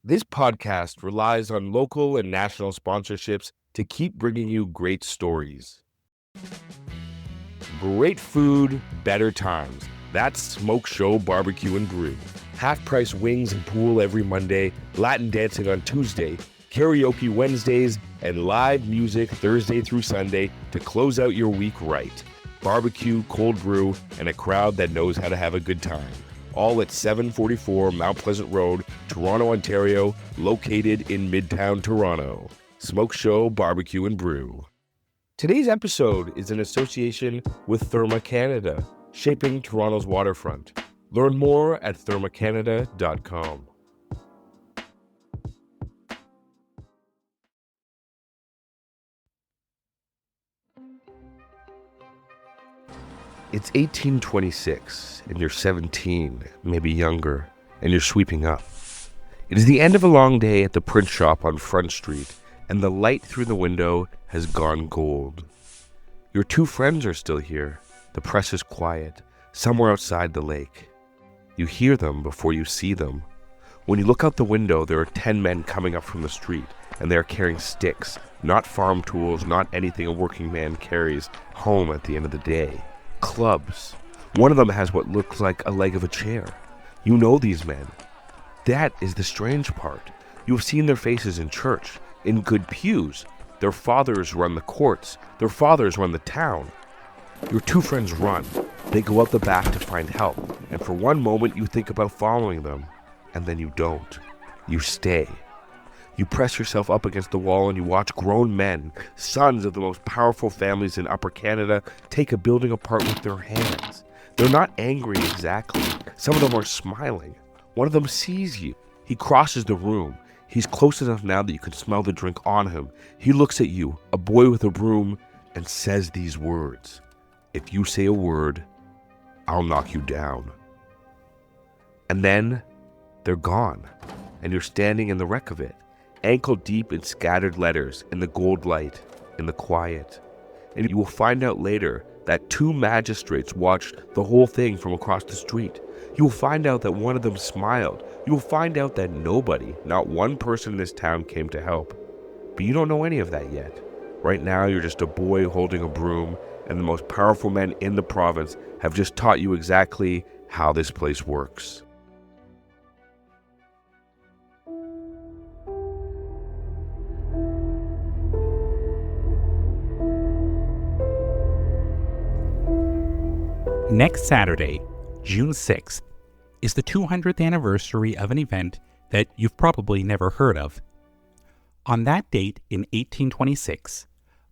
This podcast relies on local and national sponsorships to keep bringing you great stories. Great food, better times. That's Smoke Show Barbecue and Brew. Half-price wings and pool every Monday, Latin dancing on Tuesday, karaoke Wednesdays, and live music Thursday through Sunday to close out your week right. Barbecue, cold brew, and a crowd that knows how to have a good time. All at 744 Mount Pleasant Road, Toronto, Ontario, located in Midtown Toronto. Smoke Show Barbecue and Brew. Today's episode is in association with Therma Canada, shaping Toronto's waterfront. Learn more at thermacanada.com. It's 1826, and you're 17, maybe younger, and you're sweeping up. It is the end of a long day at the print shop on Front Street, and the light through the window has gone gold. Your two friends are still here. The press is quiet, somewhere outside the lake. You hear them before you see them. When you look out the window, there are 10 men coming up from the street, and they are carrying sticks, not farm tools, not anything a working man carries home at the end of the day. Clubs. One of them has what looks like a leg of a chair. You know these men. That is the strange part. You have seen their faces in church, in good pews. Their fathers run the courts. Their fathers run the town. Your two friends run. They go out the back to find help, and for one moment you think about following them, and then you don't. You stay. You press yourself up against the wall and you watch grown men, sons of the most powerful families in Upper Canada, take a building apart with their hands. They're not angry exactly. Some of them are smiling. One of them sees you. He crosses the room. He's close enough now that you can smell the drink on him. He looks at you, a boy with a broom, and says these words. If you say a word, I'll knock you down. And then they're gone, and you're standing in the wreck of it. Ankle deep in scattered letters, in the gold light, in the quiet. And you will find out later that two magistrates watched the whole thing from across the street. You will find out that one of them smiled. You will find out that nobody, not one person in this town came to help. But you don't know any of that yet. Right now you're just a boy holding a broom, and the most powerful men in the province have just taught you exactly how this place works. Next Saturday, June 6th, is the 200th anniversary of an event that you've probably never heard of. On that date in 1826,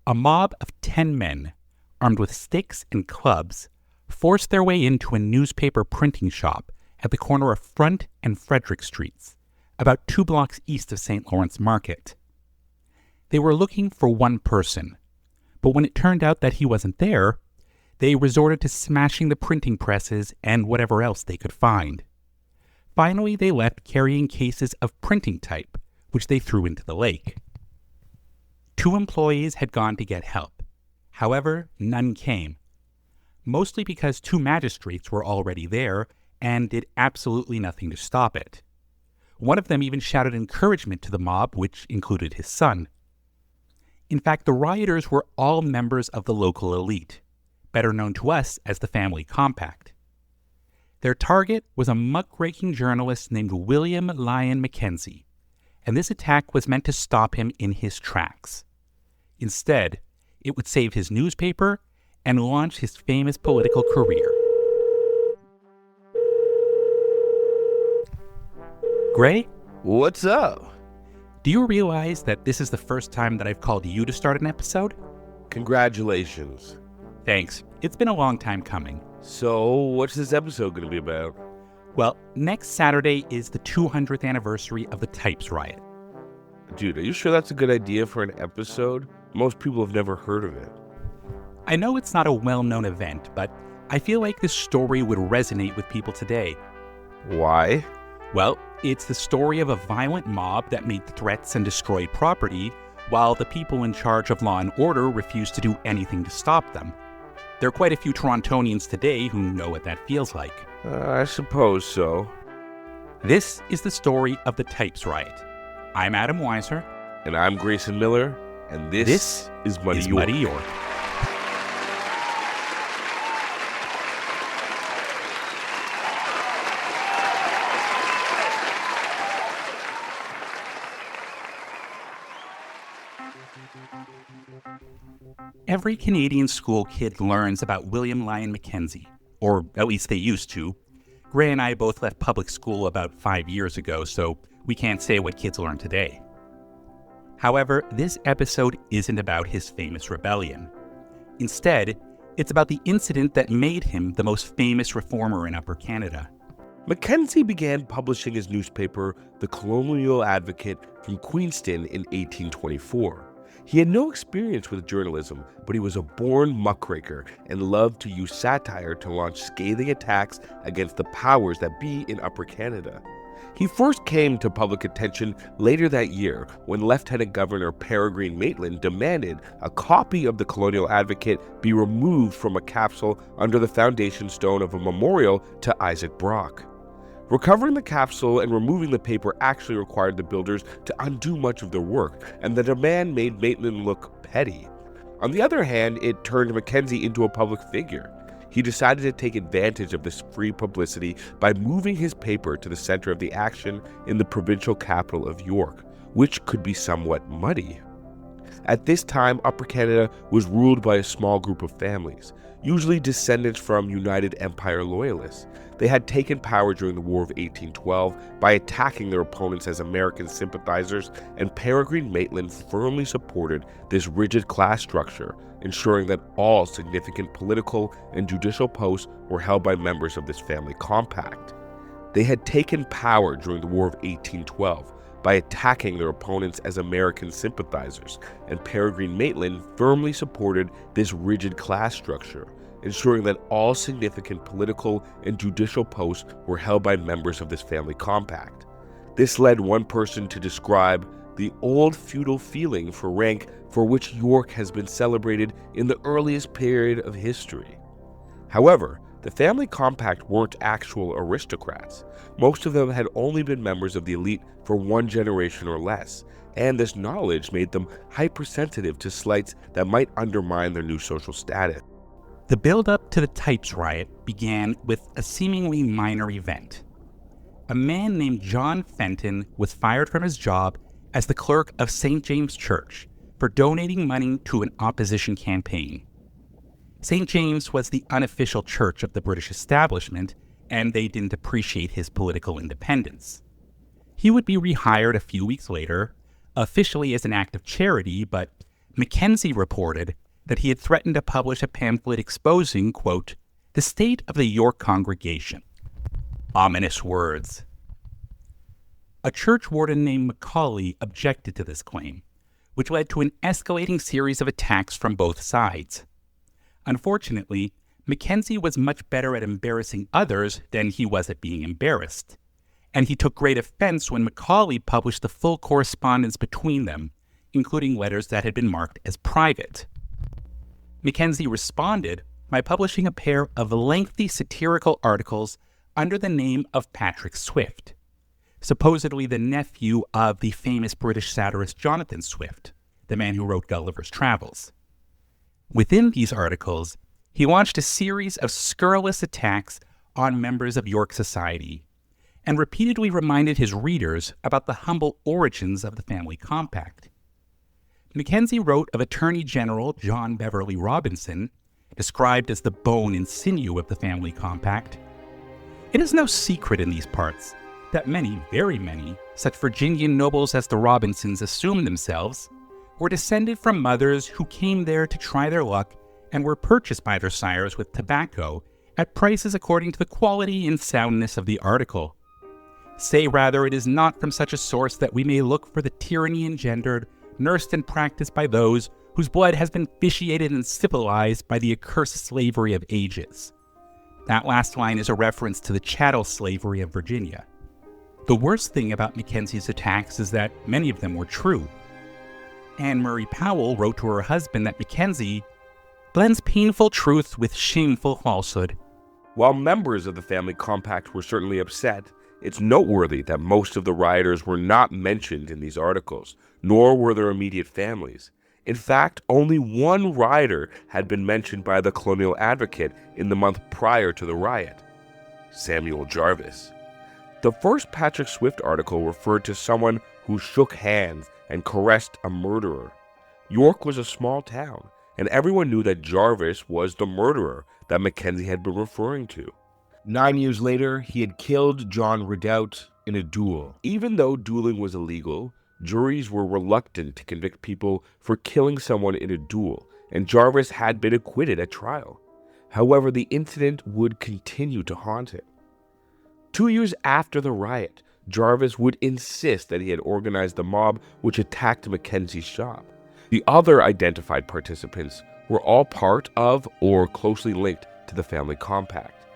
a mob of 10 men, armed with sticks and clubs, forced their way into a newspaper printing shop at the corner of Front and Frederick Streets, about 2 blocks east of St. Lawrence Market. They were looking for one person, but when it turned out that he wasn't there, they resorted to smashing the printing presses and whatever else they could find. Finally, they left carrying cases of printing type, which they threw into the lake. 2 employees had gone to get help. However, none came, mostly because 2 magistrates were already there and did absolutely nothing to stop it. One of them even shouted encouragement to the mob, which included his son. In fact, the rioters were all members of the local elite, better known to us as the Family Compact. Their target was a muckraking journalist named William Lyon Mackenzie, and this attack was meant to stop him in his tracks. Instead, it would save his newspaper and launch his famous political career. Gray? What's up? Do you realize that this is the first time that I've called you to start an episode? Congratulations. Thanks. It's been a long time coming. So, what's this episode going to be about? Well, next Saturday is the 200th anniversary of the Types Riot. Dude, are you sure that's a good idea for an episode? Most people have never heard of it. I know it's not a well-known event, but I feel like this story would resonate with people today. Why? Well, it's the story of a violent mob that made threats and destroyed property, while the people in charge of law and order refused to do anything to stop them. There are quite a few Torontonians today who know what that feels like. I suppose so. This is the story of the Types Riot. I'm Adam Weiser. And I'm Grayson Miller, and this is Muddy York. Muddy York. Every Canadian school kid learns about William Lyon Mackenzie, or at least they used to. Gray and I both left public school about 5 years ago, so we can't say what kids learn today. However, this episode isn't about his famous rebellion. Instead, it's about the incident that made him the most famous reformer in Upper Canada. Mackenzie began publishing his newspaper, The Colonial Advocate, from Queenston in 1824. He had no experience with journalism, but he was a born muckraker and loved to use satire to launch scathing attacks against the powers that be in Upper Canada. He first came to public attention later that year when Lieutenant Governor Peregrine Maitland demanded a copy of the Colonial Advocate be removed from a capsule under the foundation stone of a memorial to Isaac Brock. Recovering the capsule and removing the paper actually required the builders to undo much of their work, and the demand made Maitland look petty. On the other hand, it turned Mackenzie into a public figure. He decided to take advantage of this free publicity by moving his paper to the center of the action in the provincial capital of York, which could be somewhat muddy. At this time, Upper Canada was ruled by a small group of families, usually descendants from United Empire Loyalists. They had taken power during the War of 1812 by attacking their opponents as American sympathizers, and Peregrine Maitland firmly supported this rigid class structure, ensuring that all significant political and judicial posts were held by members of this family compact. They had taken power during the War of 1812 by attacking their opponents as American sympathizers, and Peregrine Maitland firmly supported this rigid class structure, ensuring that all significant political and judicial posts were held by members of this family compact. This led one person to describe the old feudal feeling for rank for which York has been celebrated in the earliest period of history. However, the family compact weren't actual aristocrats. Most of them had only been members of the elite for one generation or less, and this knowledge made them hypersensitive to slights that might undermine their new social status. The build-up to the Types Riot began with a seemingly minor event. A man named John Fenton was fired from his job as the clerk of St. James Church for donating money to an opposition campaign. St. James was the unofficial church of the British establishment, and they didn't appreciate his political independence. He would be rehired a few weeks later, officially as an act of charity, but Mackenzie reported that he had threatened to publish a pamphlet exposing, quote, the state of the York congregation. Ominous words. A church warden named Macaulay objected to this claim, which led to an escalating series of attacks from both sides. Unfortunately, Mackenzie was much better at embarrassing others than he was at being embarrassed, and he took great offense when Macaulay published the full correspondence between them, including letters that had been marked as private. Mackenzie responded by publishing a pair of lengthy satirical articles under the name of Patrick Swift, supposedly the nephew of the famous British satirist Jonathan Swift, the man who wrote Gulliver's Travels. Within these articles, he launched a series of scurrilous attacks on members of York society and repeatedly reminded his readers about the humble origins of the family compact. Mackenzie wrote of Attorney General John Beverley Robinson, described as the bone and sinew of the family compact. It is no secret in these parts that many, very many, such Virginian nobles as the Robinsons assumed themselves were descended from mothers who came there to try their luck and were purchased by their sires with tobacco at prices according to the quality and soundness of the article. Say rather, it is not from such a source that we may look for the tyranny engendered, nursed and practiced by those whose blood has been vitiated and civilized by the accursed slavery of ages. That last line is a reference to the chattel slavery of Virginia. The worst thing about Mackenzie's attacks is that many of them were true. Anne Murray Powell wrote to her husband that Mackenzie blends painful truth with shameful falsehood. While members of the family compact were certainly upset, It's noteworthy that most of the rioters were not mentioned in these articles, nor were their immediate families. In fact, only one rioter had been mentioned by the Colonial Advocate in the month prior to the riot: Samuel Jarvis. The first Patrick Swift article referred to someone who shook hands and caressed a murderer. York was a small town, and everyone knew that Jarvis was the murderer that Mackenzie had been referring to. 9 years later, he had killed John Ridout in a duel. Even though dueling was illegal, juries were reluctant to convict people for killing someone in a duel, and Jarvis had been acquitted at trial. However, the incident would continue to haunt him. 2 years after the riot, Jarvis would insist that he had organized the mob which attacked Mackenzie's shop. The other identified participants were all part of or closely linked to the family compact.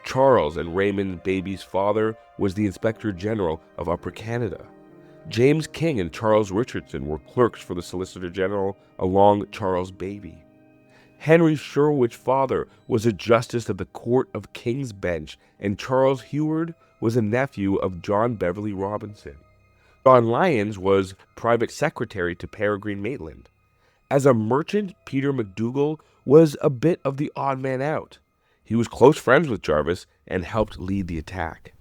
Charles and Raymond Baby's father was the Inspector General of Upper Canada. James King and Charles Richardson were clerks for the Solicitor General along Charles Baby. Henry Sherwood's father was a justice of the Court of King's Bench, and Charles Heward was a nephew of John Beverley Robinson. John Lyons was private secretary to Peregrine Maitland. As a merchant, Peter McDougall was a bit of the odd man out. He was close friends with Jarvis and helped lead the attack.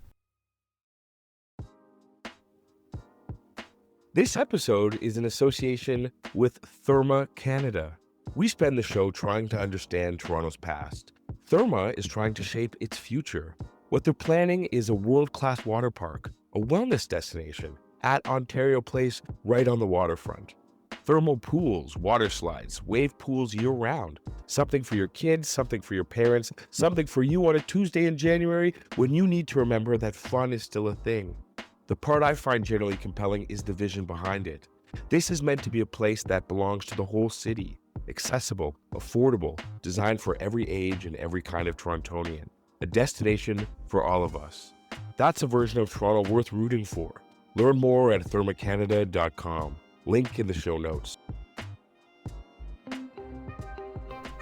This episode is in association with Therma Canada. We spend the show trying to understand Toronto's past. Therma is trying to shape its future. What they're planning is a world-class water park, a wellness destination at Ontario Place right on the waterfront. Thermal pools, water slides, wave pools year-round. Something for your kids, something for your parents, something for you on a Tuesday in January when you need to remember that fun is still a thing. The part I find generally compelling is the vision behind it. This is meant to be a place that belongs to the whole city. Accessible, affordable, designed for every age and every kind of Torontonian. A destination for all of us. That's a version of Toronto worth rooting for. Learn more at thermacanada.com. Link in the show notes.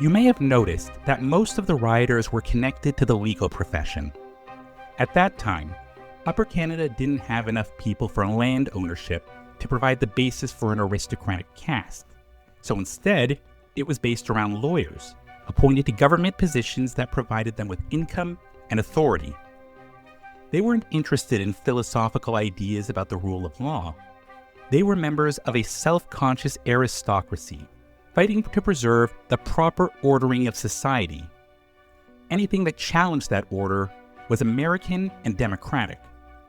You may have noticed that most of the rioters were connected to the legal profession. At that time, Upper Canada didn't have enough people for land ownership to provide the basis for an aristocratic caste. So instead, it was based around lawyers, appointed to government positions that provided them with income and authority. They weren't interested in philosophical ideas about the rule of law. They were members of a self-conscious aristocracy, fighting to preserve the proper ordering of society. Anything that challenged that order was American and democratic,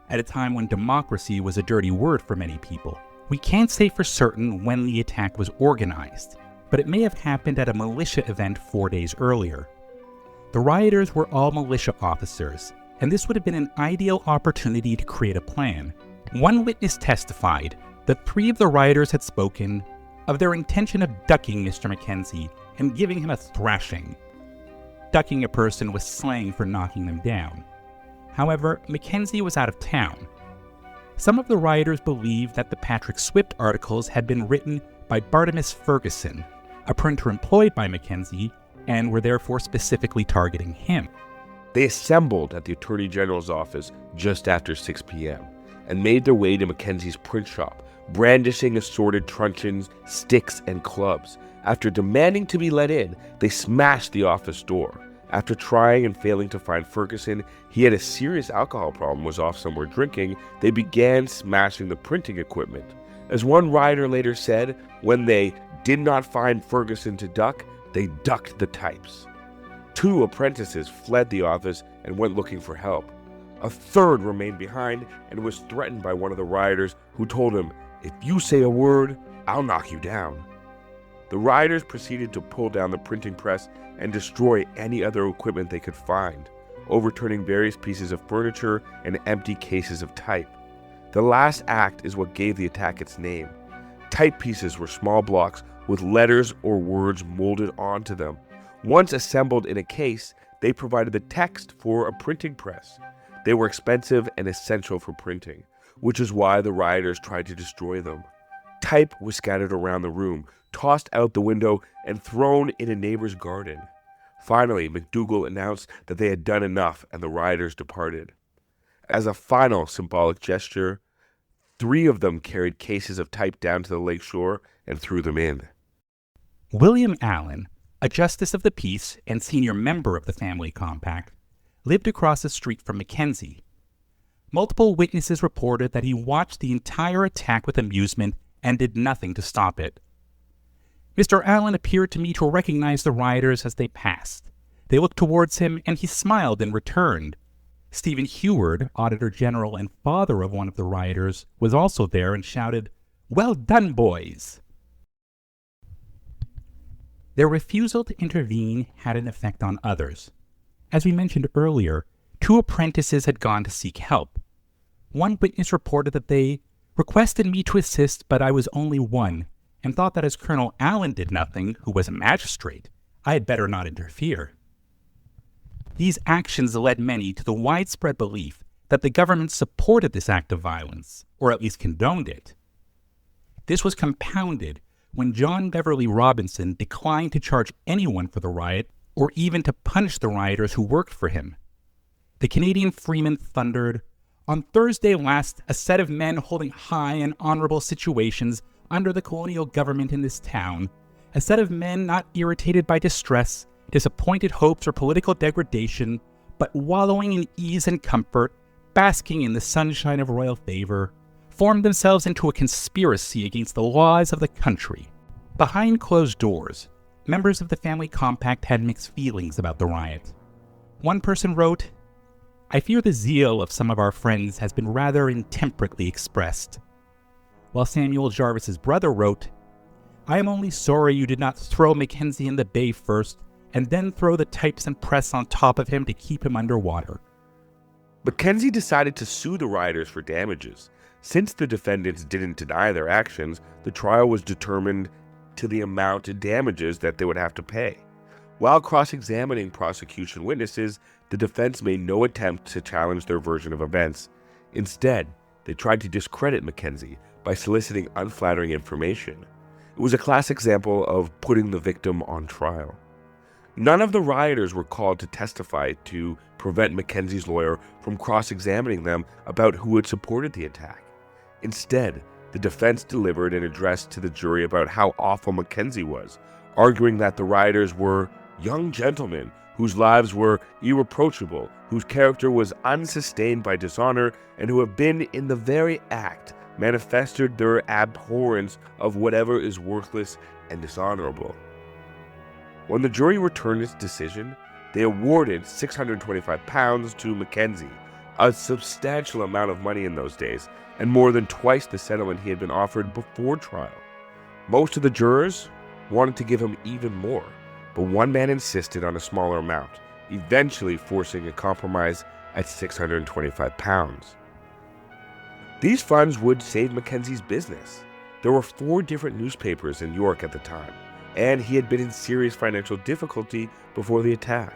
at a time when democracy was a dirty word for many people. We can't say for certain when the attack was organized, but it may have happened at a militia event 4 days earlier. The rioters were all militia officers, and this would have been an ideal opportunity to create a plan. One witness testified that 3 of the rioters had spoken of their intention of ducking Mr. Mackenzie and giving him a thrashing. Ducking a person was slang for knocking them down. However, Mackenzie was out of town. Some of the rioters believed that the Patrick Swift articles had been written by Bartimus Ferguson, a printer employed by Mackenzie, and were therefore specifically targeting him. They assembled at the Attorney General's office just after 6 p.m. and made their way to Mackenzie's print shop, brandishing assorted truncheons, sticks, and clubs. After demanding to be let in, they smashed the office door. After trying and failing to find Ferguson, he had a serious alcohol problem, was off somewhere drinking. They began smashing the printing equipment. As one rioter later said, when they did not find Ferguson to duck, they ducked the types. 2 apprentices fled the office and went looking for help. A third remained behind and was threatened by one of the rioters, who told him, "If you say a word, I'll knock you down." The rioters proceeded to pull down the printing press and destroy any other equipment they could find, overturning various pieces of furniture and empty cases of type. The last act is what gave the attack its name. Type pieces were small blocks with letters or words molded onto them. Once assembled in a case, they provided the text for a printing press. They were expensive and essential for printing, which is why the rioters tried to destroy them. Type was scattered around the room, tossed out the window, and thrown in a neighbor's garden. Finally, McDougall announced that they had done enough and the rioters departed. As a final symbolic gesture, 3 of them carried cases of type down to the lakeshore and threw them in. William Allen, a justice of the peace and senior member of the family compact, lived across the street from Mackenzie. Multiple witnesses reported that he watched the entire attack with amusement and did nothing to stop it. Mr. Allen appeared to me to recognize the rioters as they passed. They looked towards him, and he smiled and returned. Stephen Heward, Auditor General and father of one of the rioters, was also there and shouted, "Well done, boys!" Their refusal to intervene had an effect on others. As we mentioned earlier, 2 apprentices had gone to seek help. One witness reported that they requested me to assist, but I was only one, and thought that as Colonel Allen did nothing, who was a magistrate, I had better not interfere. These actions led many to the widespread belief that the government supported this act of violence, or at least condoned it. This was compounded when John Beverly Robinson declined to charge anyone for the riot or even to punish the rioters who worked for him. The Canadian Freeman thundered, "On Thursday last, a set of men holding high and honorable situations under the colonial government in this town, a set of men not irritated by distress, disappointed hopes, or political degradation, but wallowing in ease and comfort, basking in the sunshine of royal favor, formed themselves into a conspiracy against the laws of the country." Behind closed doors, members of the family compact had mixed feelings about the riot. One person wrote, "I fear the zeal of some of our friends has been rather intemperately expressed." While Samuel Jarvis's brother wrote, "I am only sorry you did not throw Mackenzie in the bay first, and then throw the types and press on top of him to keep him underwater." Mackenzie decided to sue the rioters for damages. Since the defendants didn't deny their actions, the trial was determined to the amount of damages that they would have to pay. While cross-examining prosecution witnesses, the defense made no attempt to challenge their version of events. Instead, they tried to discredit Mackenzie by soliciting unflattering information. It was a classic example of putting the victim on trial. None of the rioters were called to testify to prevent Mackenzie's lawyer from cross-examining them about who had supported the attack. Instead, the defense delivered an address to the jury about how awful Mackenzie was, arguing that the rioters were young gentlemen whose lives were irreproachable, whose character was unsustained by dishonor, and who have been in the very act manifested their abhorrence of whatever is worthless and dishonorable. When the jury returned its decision, they awarded £625 to Mackenzie, a substantial amount of money in those days, and more than twice the settlement he had been offered before trial. Most of the jurors wanted to give him even more, but one man insisted on a smaller amount, eventually forcing a compromise at £625. These funds would save Mackenzie's business. There were 4 different newspapers in York at the time, and he had been in serious financial difficulty before the attack.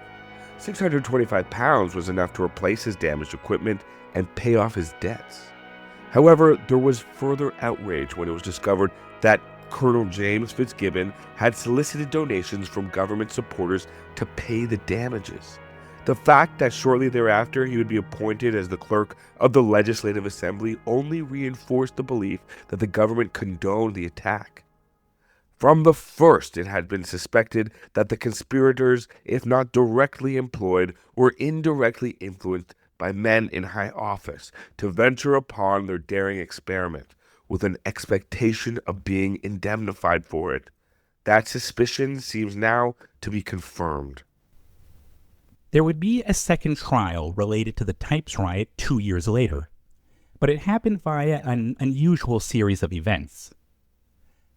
£625 was enough to replace his damaged equipment and pay off his debts. However, there was further outrage when it was discovered that Colonel James Fitzgibbon had solicited donations from government supporters to pay the damages. The fact that shortly thereafter he would be appointed as the clerk of the Legislative Assembly only reinforced the belief that the government condoned the attack. From the first, it had been suspected that the conspirators, if not directly employed, were indirectly influenced by men in high office to venture upon their daring experiment with an expectation of being indemnified for it. That suspicion seems now to be confirmed. There would be a second trial related to the Types riot 2 years later, but it happened via an unusual series of events.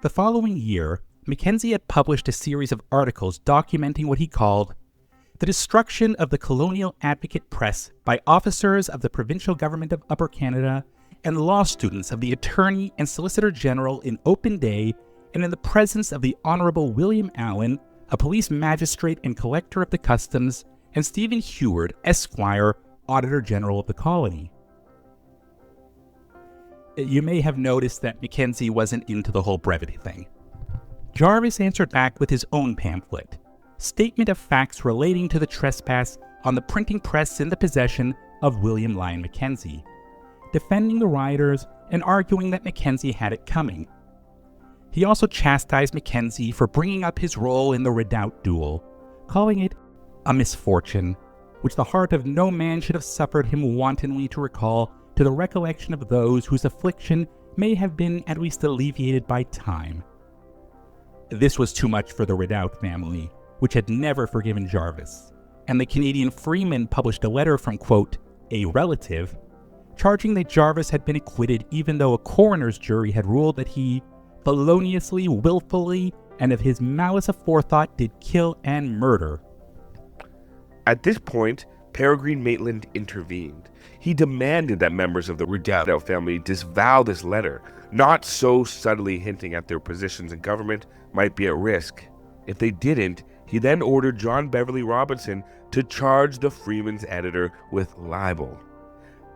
The following year, Mackenzie had published a series of articles documenting what he called the destruction of the Colonial Advocate Press by officers of the provincial government of Upper Canada and law students of the Attorney and Solicitor General in open day and in the presence of the Honorable William Allen, a police magistrate and collector of the customs, and Stephen Heward, Esquire, Auditor General of the colony. You may have noticed that Mackenzie wasn't into the whole brevity thing. Jarvis answered back with his own pamphlet, Statement of Facts Relating to the Trespass on the Printing Press in the Possession of William Lyon Mackenzie, defending the rioters and arguing that Mackenzie had it coming. He also chastised Mackenzie for bringing up his role in the Redoubt duel, calling it a misfortune, which the heart of no man should have suffered him wantonly to recall to the recollection of those whose affliction may have been at least alleviated by time. This was too much for the Redoubt family, which had never forgiven Jarvis, and the Canadian Freeman published a letter from, quote, a relative, charging that Jarvis had been acquitted even though a coroner's jury had ruled that he feloniously, willfully, and of his malice aforethought did kill and murder. At this point, Peregrine Maitland intervened. He demanded that members of the Redoubt family disavow this letter, not so subtly hinting at their positions in government might be at risk. If they didn't, he then ordered John Beverly Robinson to charge the Freeman's editor with libel.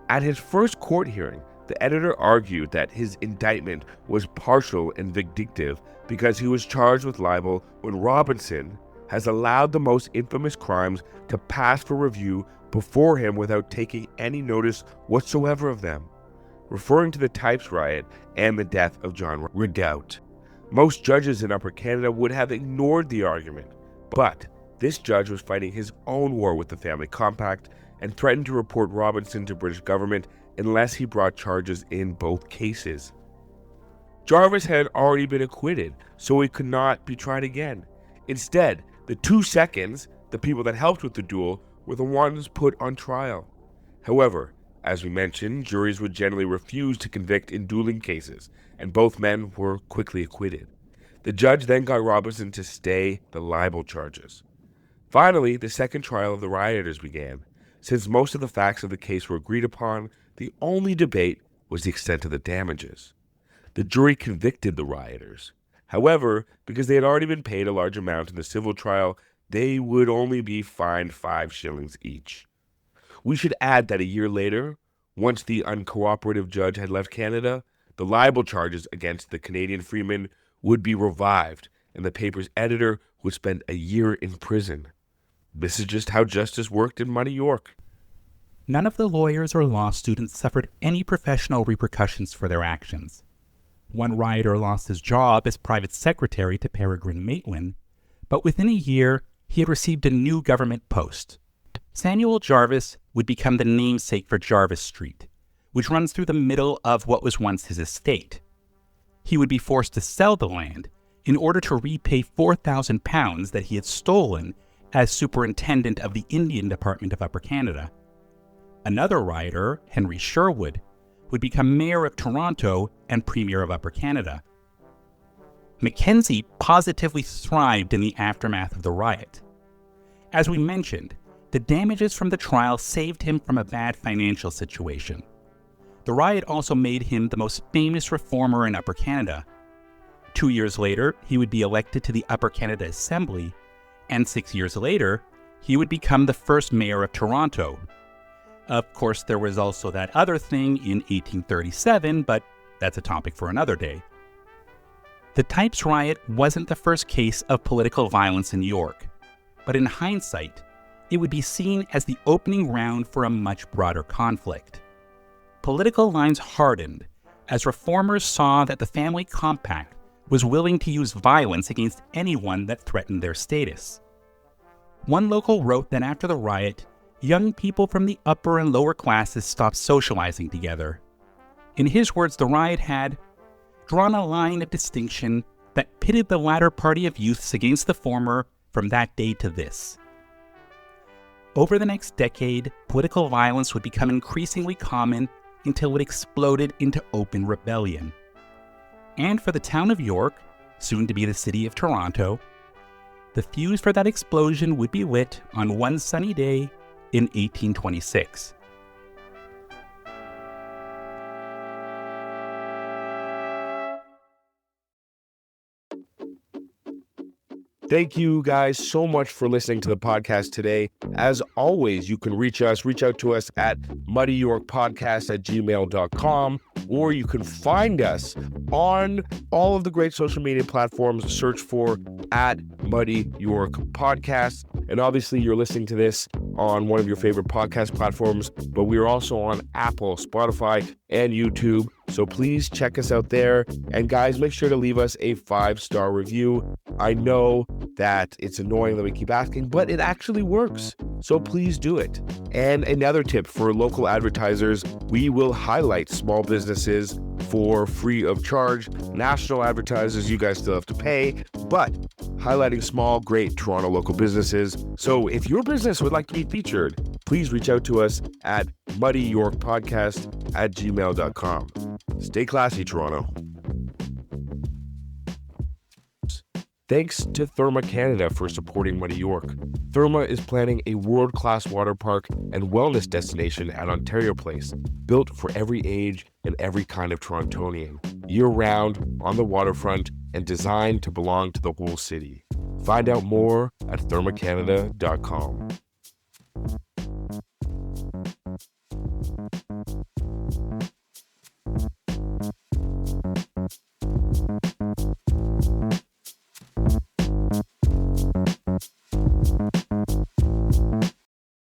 At his first court hearing, the editor argued that his indictment was partial and vindictive because he was charged with libel when Robinson has allowed the most infamous crimes to pass for review before him without taking any notice whatsoever of them, referring to the Types Riot and the death of John Redoubt. Most judges in Upper Canada would have ignored the argument, but this judge was fighting his own war with the Family Compact and threatened to report Robinson to British government unless he brought charges in both cases. Jarvis had already been acquitted, so he could not be tried again. Instead, the two seconds, the people that helped with the duel, were the ones put on trial. However, as we mentioned, juries would generally refuse to convict in dueling cases, and both men were quickly acquitted. The judge then got Robinson to stay the libel charges. Finally, the second trial of the rioters began. Since most of the facts of the case were agreed upon, the only debate was the extent of the damages. The jury convicted the rioters. However, because they had already been paid a large amount in the civil trial, they would only be fined 5 shillings each. We should add that a year later, once the uncooperative judge had left Canada, the libel charges against the Canadian Freeman would be revived, and the paper's editor would spend a year in prison. This is just how justice worked in Muddy York. None of the lawyers or law students suffered any professional repercussions for their actions. One rioter lost his job as private secretary to Peregrine Maitland, but within a year, he had received a new government post. Samuel Jarvis would become the namesake for Jarvis Street, which runs through the middle of what was once his estate. He would be forced to sell the land in order to repay £4,000 that he had stolen as superintendent of the Indian Department of Upper Canada. Another rioter, Henry Sherwood, would become mayor of Toronto and premier of Upper Canada. Mackenzie positively thrived in the aftermath of the riot. As we mentioned, the damages from the trial saved him from a bad financial situation. The riot also made him the most famous reformer in Upper Canada. 2 years later, he would be elected to the Upper Canada Assembly, and 6 years later, he would become the first mayor of Toronto. Of course, there was also that other thing in 1837, but that's a topic for another day. The Types Riot wasn't the first case of political violence in York, but in hindsight, it would be seen as the opening round for a much broader conflict. Political lines hardened as reformers saw that the Family Compact was willing to use violence against anyone that threatened their status. One local wrote that after the riot, young people from the upper and lower classes stopped socializing together. In his words, the riot had drawn a line of distinction that pitted the latter party of youths against the former from that day to this. Over the next decade, political violence would become increasingly common until it exploded into open rebellion. And for the town of York, soon to be the city of Toronto, the fuse for that explosion would be lit on one sunny day in 1826. Thank you guys so much for listening to the podcast today. As always, you can reach out to us at muddyyorkpodcast@gmail.com, or you can find us on all of the great social media platforms. Search for @Muddy York Podcast. And obviously, you're listening to this on one of your favorite podcast platforms, but we are also on Apple, Spotify, and YouTube. So please check us out there. And guys, make sure to leave us a 5-star review. I know that it's annoying that we keep asking, but it actually works. So please do it. And another tip for local advertisers, we will highlight small businesses for free of charge. National advertisers, you guys still have to pay, but highlighting small, great Toronto local businesses. So if your business would like to be featured, please reach out to us at muddyyorkpodcast@gmail.com. Stay classy, Toronto. Thanks to Therma Canada for supporting Muddy York. Therma is planning a world-class water park and wellness destination at Ontario Place, built for every age and every kind of Torontonian, year-round, on the waterfront, and designed to belong to the whole city. Find out more at thermacanada.com.